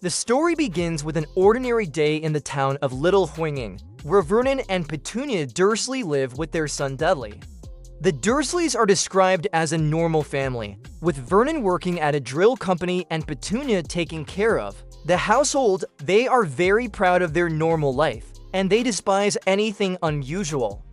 The story begins with an ordinary day in the town of Little Whinging, where Vernon and Petunia Dursley live with their son Dudley. The Dursleys are described as a normal family, with Vernon working at a drill company and Petunia taking care of the household. They are very proud of their normal life, and they despise anything unusual.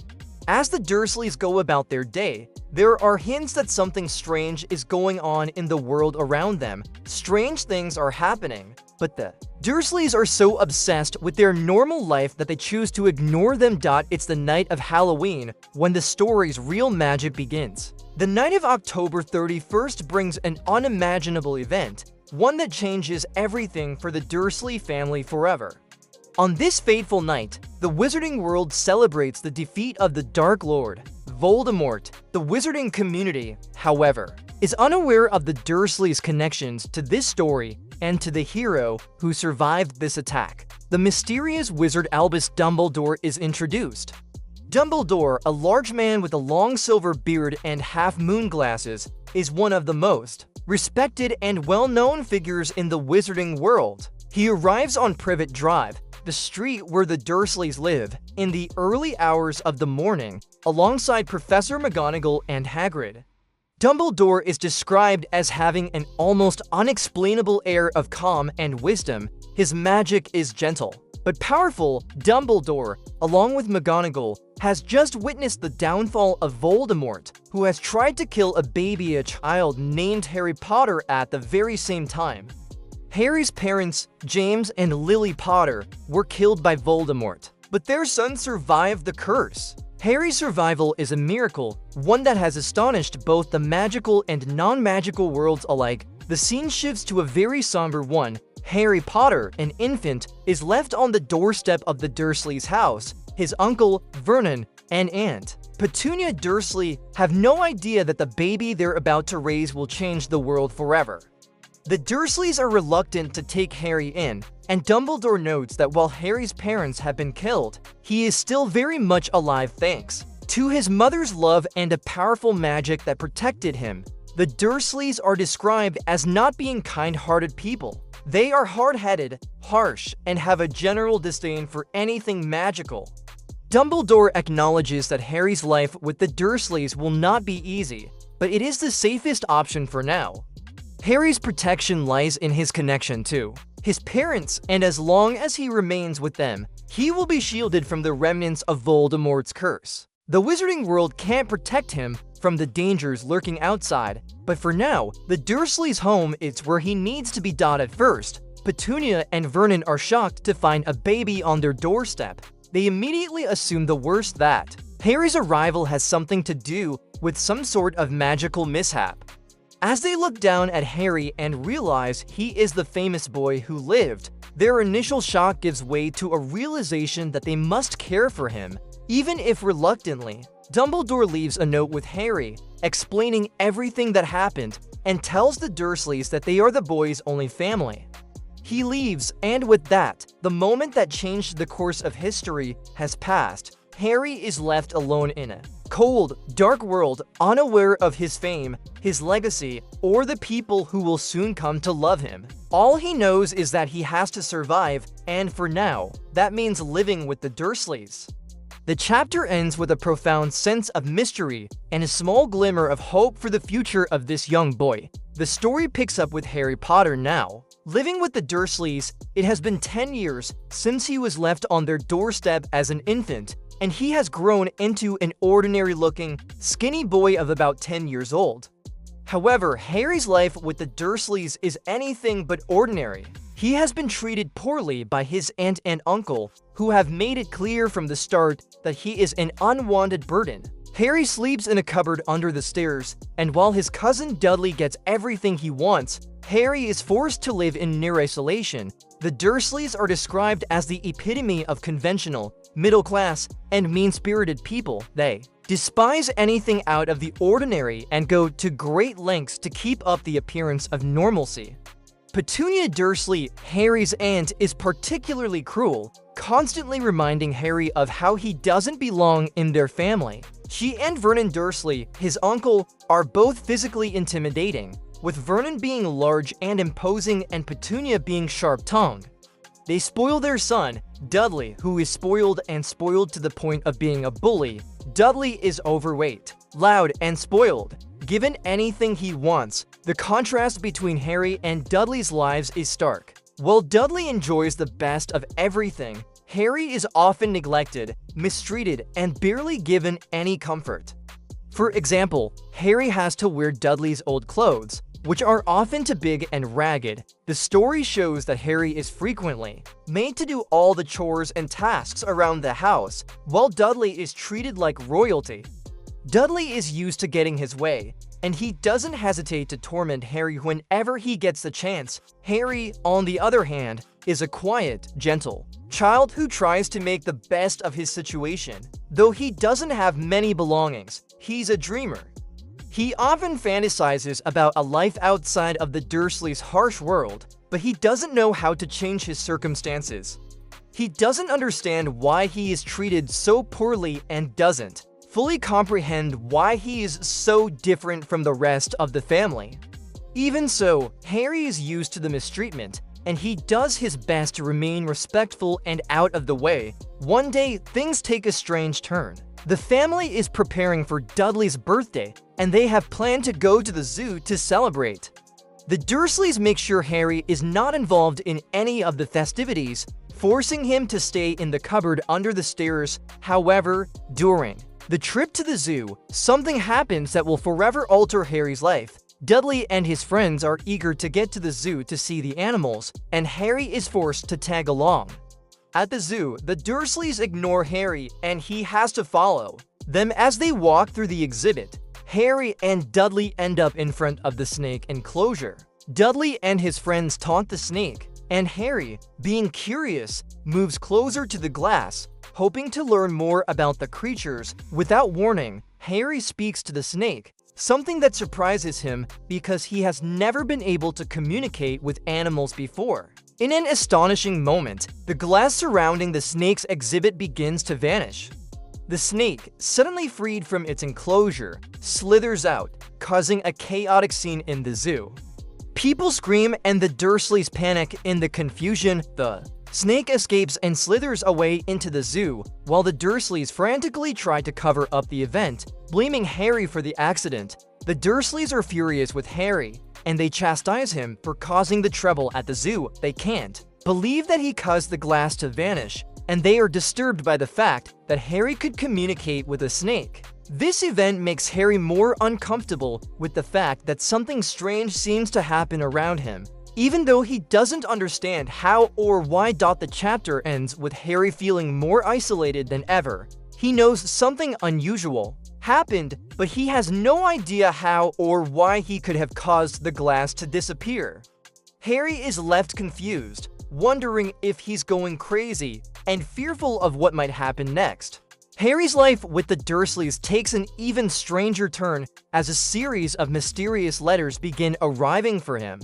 As the Dursleys go about their day, there are hints that something strange is going on in the world around them. Strange things are happening, but the Dursleys are so obsessed with their normal life that they choose to ignore them. It's the night of Halloween when the story's real magic begins. The night of October 31st brings an unimaginable event, one that changes everything for the Dursley family forever. On this fateful night, the Wizarding world celebrates the defeat of the Dark Lord, Voldemort. The Wizarding community, however, is unaware of the Dursleys' connections to this story and to the hero who survived this attack. The mysterious wizard Albus Dumbledore is introduced. Dumbledore, a large man with a long silver beard and half-moon glasses, is one of the most respected and well-known figures in the Wizarding world. He arrives on Privet Drive, the street where the Dursleys live, in the early hours of the morning, alongside Professor McGonagall and Hagrid. Dumbledore is described as having an almost unexplainable air of calm and wisdom. His magic is gentle, but powerful. Dumbledore, along with McGonagall, has just witnessed the downfall of Voldemort, who has tried to kill a child named Harry Potter at the very same time. Harry's parents, James and Lily Potter, were killed by Voldemort, but their son survived the curse. Harry's survival is a miracle, one that has astonished both the magical and non-magical worlds alike. The scene shifts to a very somber one. Harry Potter, an infant, is left on the doorstep of the Dursleys' house. His uncle, Vernon, and aunt, Petunia Dursley, have no idea that the baby they're about to raise will change the world forever. The Dursleys are reluctant to take Harry in, and Dumbledore notes that while Harry's parents have been killed, he is still very much alive thanks to his mother's love and a powerful magic that protected him. The Dursleys are described as not being kind-hearted people. They are hard-headed, harsh, and have a general disdain for anything magical. Dumbledore acknowledges that Harry's life with the Dursleys will not be easy, but it is the safest option for now. Harry's protection lies in his connection to his parents, and as long as he remains with them, he will be shielded from the remnants of Voldemort's curse. The Wizarding world can't protect him from the dangers lurking outside, but for now, the Dursleys' home is where he needs to be. At first, Petunia and Vernon are shocked to find a baby on their doorstep. They immediately assume the worst, that Harry's arrival has something to do with some sort of magical mishap. As they look down at Harry and realize he is the famous boy who lived, their initial shock gives way to a realization that they must care for him, even if reluctantly. Dumbledore leaves a note with Harry, explaining everything that happened, and tells the Dursleys that they are the boy's only family. He leaves, and with that, the moment that changed the course of history has passed. Harry is left alone in a cold, dark world, unaware of his fame, his legacy, or the people who will soon come to love him. All he knows is that he has to survive, and for now, that means living with the Dursleys. The chapter ends with a profound sense of mystery and a small glimmer of hope for the future of this young boy. The story picks up with Harry Potter now. Living with the Dursleys, it has been 10 years since he was left on their doorstep as an infant, and he has grown into an ordinary-looking, skinny boy of about 10 years old. However, Harry's life with the Dursleys is anything but ordinary. He has been treated poorly by his aunt and uncle, who have made it clear from the start that he is an unwanted burden. Harry sleeps in a cupboard under the stairs, and while his cousin Dudley gets everything he wants, Harry is forced to live in near isolation. The Dursleys are described as the epitome of conventional, middle-class, and mean-spirited people. They despise anything out of the ordinary and go to great lengths to keep up the appearance of normalcy. Petunia Dursley, Harry's aunt, is particularly cruel, constantly reminding Harry of how he doesn't belong in their family. She and Vernon Dursley, his uncle, are both physically intimidating. with Vernon being large and imposing and Petunia being sharp-tongued. They spoil their son, Dudley, who is spoiled to the point of being a bully. Dudley is overweight, loud, and spoiled. Given anything he wants, the contrast between Harry and Dudley's lives is stark. While Dudley enjoys the best of everything, Harry is often neglected, mistreated, and barely given any comfort. For example, Harry has to wear Dudley's old clothes, which are often too big and ragged. The story shows that Harry is frequently made to do all the chores and tasks around the house, while Dudley is treated like royalty. Dudley is used to getting his way, and he doesn't hesitate to torment Harry whenever he gets the chance. Harry, on the other hand, is a quiet, gentle child who tries to make the best of his situation. Though he doesn't have many belongings, he's a dreamer. He often fantasizes about a life outside of the Dursleys' harsh world, but he doesn't know how to change his circumstances. He doesn't understand why he is treated so poorly and doesn't fully comprehend why he is so different from the rest of the family. Even so, Harry is used to the mistreatment, and he does his best to remain respectful and out of the way. One day, things take a strange turn. The family is preparing for Dudley's birthday, and they have planned to go to the zoo to celebrate. The Dursleys make sure Harry is not involved in any of the festivities, forcing him to stay in the cupboard under the stairs. However, during the trip to the zoo, something happens that will forever alter Harry's life. Dudley and his friends are eager to get to the zoo to see the animals, and Harry is forced to tag along. At the zoo, the Dursleys ignore Harry, and he has to follow them as they walk through the exhibit. Harry and Dudley end up in front of the snake enclosure. Dudley and his friends taunt the snake, and Harry, being curious, moves closer to the glass, hoping to learn more about the creatures. Without warning, Harry speaks to the snake, something that surprises him because he has never been able to communicate with animals before. In an astonishing moment, the glass surrounding the snake's exhibit begins to vanish. The snake, suddenly freed from its enclosure, slithers out, causing a chaotic scene in the zoo. People scream and the Dursleys panic. In the confusion, the snake escapes and slithers away into the zoo, while the Dursleys frantically try to cover up the event, blaming Harry for the accident. The Dursleys are furious with Harry, and they chastise him for causing the trouble at the zoo. They can't believe that he caused the glass to vanish, and they are disturbed by the fact that Harry could communicate with a snake. This event makes Harry more uncomfortable with the fact that something strange seems to happen around him. Even though he doesn't understand how or why. The chapter ends with Harry feeling more isolated than ever. He knows something unusual happened, but he has no idea how or why he could have caused the glass to disappear. Harry is left confused, wondering if he's going crazy, and fearful of what might happen next. Harry's life with the Dursleys takes an even stranger turn as a series of mysterious letters begin arriving for him.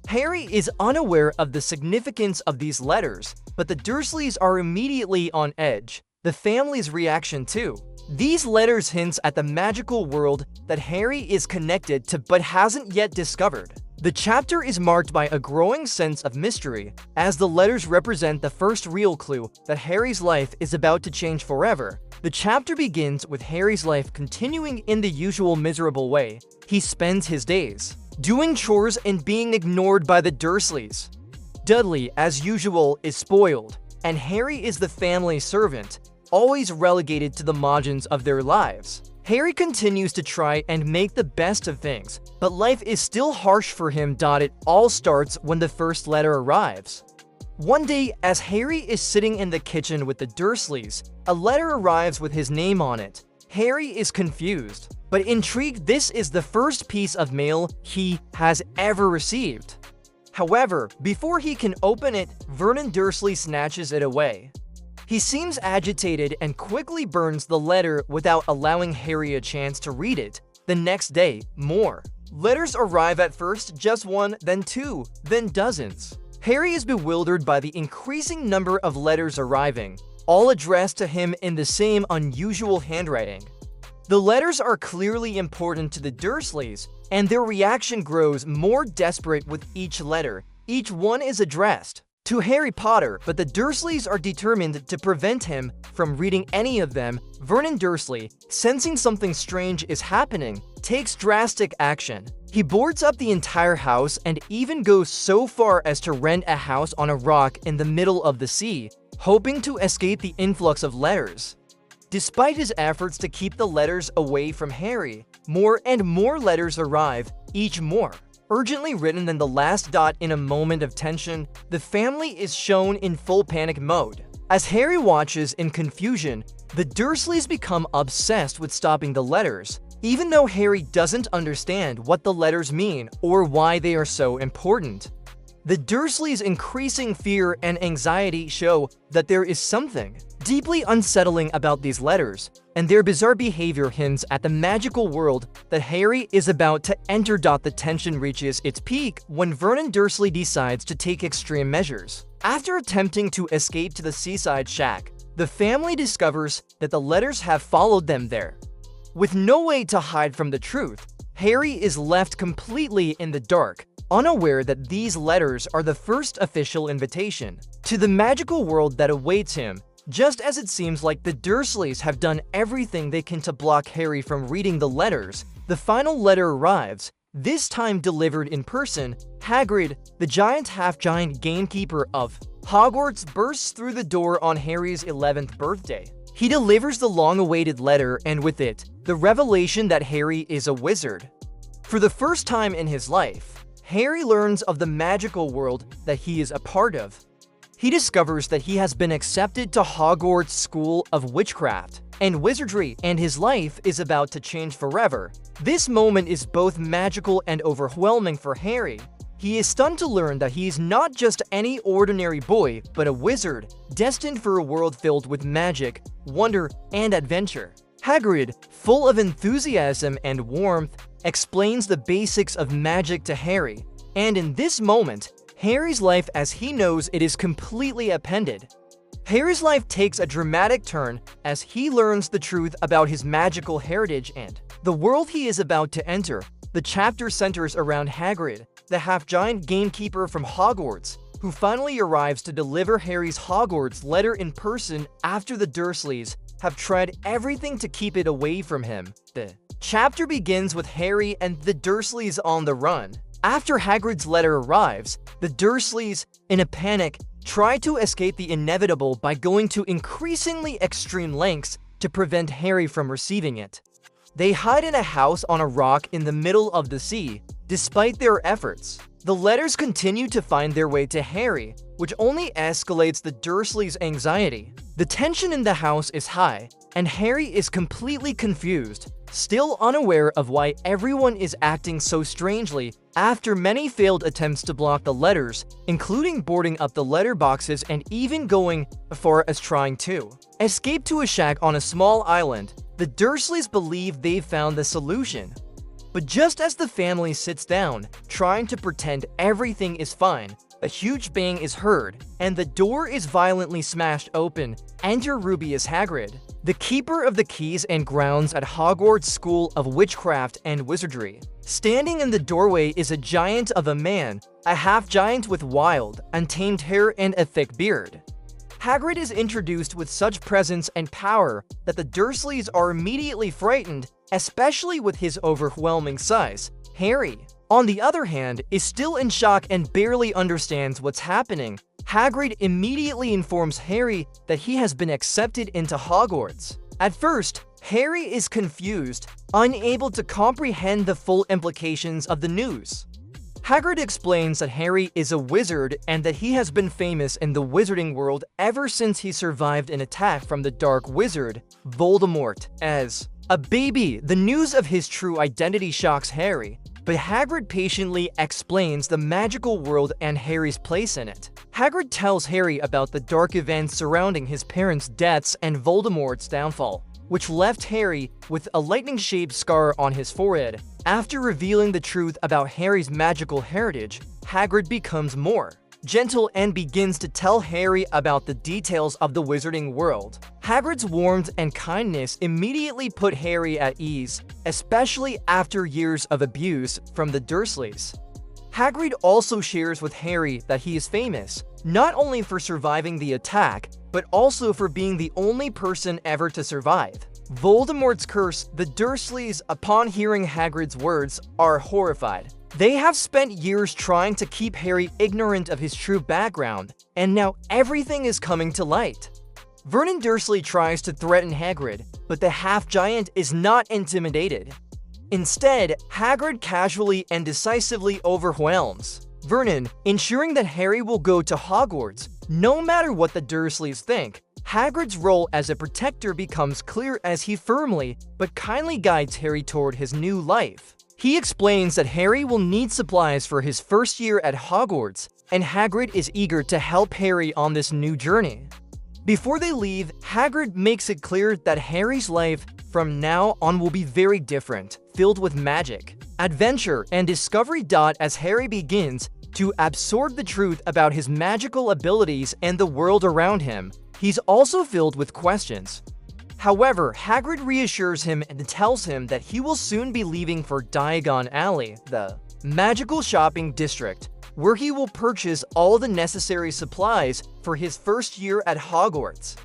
Harry is unaware of the significance of these letters, but the Dursleys are immediately on edge. The family's reaction too. These letters hints at the magical world that Harry is connected to but hasn't yet discovered. The chapter is marked by a growing sense of mystery, as the letters represent the first real clue that Harry's life is about to change forever. The chapter begins with Harry's life continuing in the usual miserable way. He spends his days doing chores and being ignored by the Dursleys. Dudley, as usual, is spoiled, and Harry is the family servant, always relegated to the margins of their lives. Harry continues to try and make the best of things, but life is still harsh for him. It all starts when the first letter arrives. One day, as Harry is sitting in the kitchen with the Dursleys, a letter arrives with his name on it. Harry is confused, but intrigued. This is the first piece of mail he has ever received. However, before he can open it, Vernon Dursley snatches it away. He seems agitated and quickly burns the letter without allowing Harry a chance to read it. The next day, more letters arrive, at first just one, then two, then dozens. Harry is bewildered by the increasing number of letters arriving, all addressed to him in the same unusual handwriting. The letters are clearly important to the Dursleys, and their reaction grows more desperate with each letter. Each one is addressed to Harry Potter, but the Dursleys are determined to prevent him from reading any of them. Vernon Dursley, sensing something strange is happening, takes drastic action. He boards up the entire house and even goes so far as to rent a house on a rock in the middle of the sea, hoping to escape the influx of letters. Despite his efforts to keep the letters away from Harry, more and more letters arrive, each more urgently written than the last dot. In a moment of tension, the family is shown in full panic mode. As Harry watches in confusion, the Dursleys become obsessed with stopping the letters, even though Harry doesn't understand what the letters mean or why they are so important. The Dursleys' increasing fear and anxiety show that there is something deeply unsettling about these letters, and their bizarre behavior hints at the magical world that Harry is about to enter. The tension reaches its peak when Vernon Dursley decides to take extreme measures. After attempting to escape to the seaside shack, the family discovers that the letters have followed them there. With no way to hide from the truth, Harry is left completely in the dark, unaware that these letters are the first official invitation to the magical world that awaits him. Just as it seems like the Dursleys have done everything they can to block Harry from reading the letters, the final letter arrives, this time delivered in person. Hagrid, the giant half-giant gamekeeper of Hogwarts, bursts through the door on Harry's 11th birthday. He delivers the long-awaited letter, and with it, the revelation that Harry is a wizard. For the first time in his life, Harry learns of the magical world that he is a part of. He discovers that he has been accepted to Hogwarts School of Witchcraft and Wizardry, and his life is about to change forever. This moment is both magical and overwhelming for Harry. He is stunned to learn that he is not just any ordinary boy, but a wizard, destined for a world filled with magic, wonder, and adventure. Hagrid, full of enthusiasm and warmth, explains the basics of magic to Harry, and in this moment, Harry's life as he knows it is completely upended. Harry's life takes a dramatic turn as he learns the truth about his magical heritage and the world he is about to enter. The chapter centers around Hagrid, the half-giant gamekeeper from Hogwarts, who finally arrives to deliver Harry's Hogwarts letter in person after the Dursleys have tried everything to keep it away from him. The chapter begins with Harry and the Dursleys on the run. After Hagrid's letter arrives, the Dursleys, in a panic, try to escape the inevitable by going to increasingly extreme lengths to prevent Harry from receiving it. They hide in a house on a rock in the middle of the sea. Despite their efforts, the letters continue to find their way to Harry, which only escalates the Dursleys' anxiety. The tension in the house is high, and Harry is completely confused, still unaware of why everyone is acting so strangely. After many failed attempts to block the letters, including boarding up the letter boxes and even going as far as trying to escape to a shack on a small island, the Dursleys believe they've found the solution. But just as the family sits down, trying to pretend everything is fine, a huge bang is heard, and the door is violently smashed open. Enter Rubeus Hagrid, the keeper of the keys and grounds at Hogwarts School of Witchcraft and Wizardry. Standing in the doorway is a giant of a man, a half-giant with wild, untamed hair and a thick beard. Hagrid is introduced with such presence and power that the Dursleys are immediately frightened, especially with his overwhelming size. Harry, on the other hand, is still in shock and barely understands what's happening. Hagrid immediately informs Harry that he has been accepted into Hogwarts. At first, Harry is confused, unable to comprehend the full implications of the news. Hagrid explains that Harry is a wizard and that he has been famous in the wizarding world ever since he survived an attack from the Dark Wizard, Voldemort. As a baby, the news of his true identity shocks Harry, but Hagrid patiently explains the magical world and Harry's place in it. Hagrid tells Harry about the dark events surrounding his parents' deaths and Voldemort's downfall, which left Harry with a lightning-shaped scar on his forehead. After revealing the truth about Harry's magical heritage, Hagrid becomes more gentle, and begins to tell Harry about the details of the wizarding world. Hagrid's warmth and kindness immediately put Harry at ease, especially after years of abuse from the Dursleys. Hagrid also shares with Harry that he is famous, not only for surviving the attack, but also for being the only person ever to survive. Voldemort's curse. The Dursleys, upon hearing Hagrid's words, are horrified. They have spent years trying to keep Harry ignorant of his true background, and now everything is coming to light. Vernon Dursley tries to threaten Hagrid, but the half-giant is not intimidated. Instead, Hagrid casually and decisively overwhelms Vernon, ensuring that Harry will go to Hogwarts, no matter what the Dursleys think. Hagrid's role as a protector becomes clear as he firmly but kindly guides Harry toward his new life. He explains that Harry will need supplies for his first year at Hogwarts, and Hagrid is eager to help Harry on this new journey. Before they leave, Hagrid makes it clear that Harry's life from now on will be very different, filled with magic, adventure, and discovery. As Harry begins to absorb the truth about his magical abilities and the world around him, he's also filled with questions. However, Hagrid reassures him and tells him that he will soon be leaving for Diagon Alley, the magical shopping district, where he will purchase all the necessary supplies for his first year at Hogwarts.